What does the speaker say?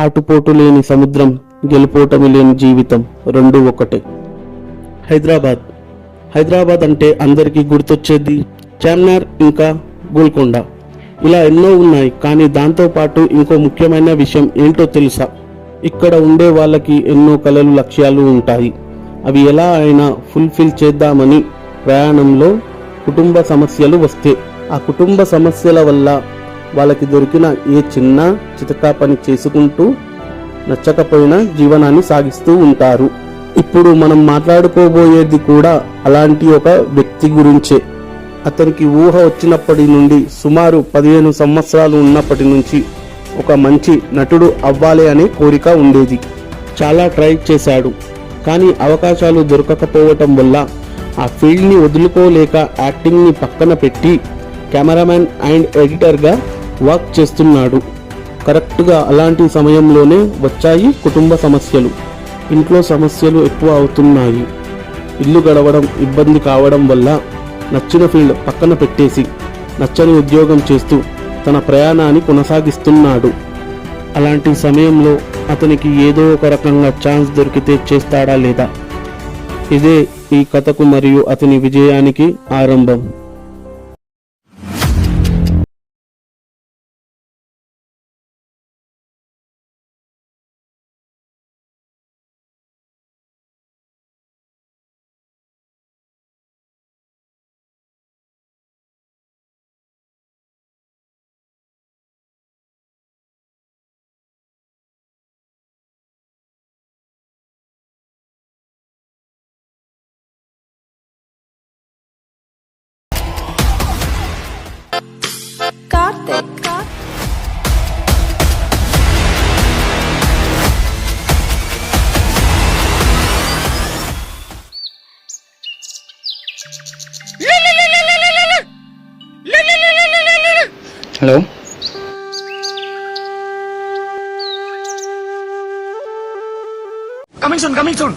ఆటుపోటు లేని సముద్రం, గెలుపోటమి లేని జీవితం రెండు ఒకటే. హైదరాబాద్ అంటే అందరికీ గుర్తొచ్చేది చార్మినార్, ఇంకా గోల్కొండ. ఇలా ఎన్నో ఉన్నాయి. కానీ దాంతోపాటు ఇంకో ముఖ్యమైన విషయం ఏంటో తెలుసా? ఇక్కడ ఉండే వాళ్ళకి ఎన్నో కలలు, లక్ష్యాలు ఉంటాయి. అవి ఎలా అయినా ఫుల్ఫిల్ చేద్దామని ప్రయాణంలో కుటుంబ సమస్యలు వస్తే, ఆ కుటుంబ సమస్యల వల్ల వాళ్ళకి దొరికిన ఏ చిన్న చితకా పని చేసుకుంటూ నచ్చకపోయినా జీవనాన్ని సాగిస్తూ ఉంటారు. ఇప్పుడు మనం మాట్లాడుకోబోయేది కూడా అలాంటి ఒక వ్యక్తి గురించే. అతనికి ఊహ వచ్చినప్పటి నుండి సుమారు 15 సంవత్సరాలు ఉన్నప్పటి నుంచి ఒక మంచి నటుడు అవ్వాలి అనే కోరిక ఉండేది. చాలా ట్రై చేశాడు. కానీ అవకాశాలు దొరకకపోవటం వల్ల ఆ ఫీల్డ్ని వదులుకోలేక యాక్టింగ్ని పక్కన పెట్టి కెమెరామెన్ అండ్ ఎడిటర్గా వర్క్ చేస్తున్నాడు. కరెక్ట్గా అలాంటి సమయంలోనే వచ్చాయి కుటుంబ సమస్యలు. ఇంట్లో సమస్యలు ఎక్కువ అవుతున్నాయి. ఇల్లు గడవడం ఇబ్బంది కావడం వల్ల నచ్చిన ఫీల్డ్ పక్కన పెట్టేసి నచ్చని ఉద్యోగం చేస్తూ తన ప్రయాణాన్ని కొనసాగిస్తున్నాడు. అలాంటి సమయంలో అతనికి ఏదో ఒక రకంగా ఛాన్స్ దొరికితే చేస్తాడా లేదా? ఇదే ఈ కథకు మరియు అతని విజయానికి ఆరంభం. Hello, coming soon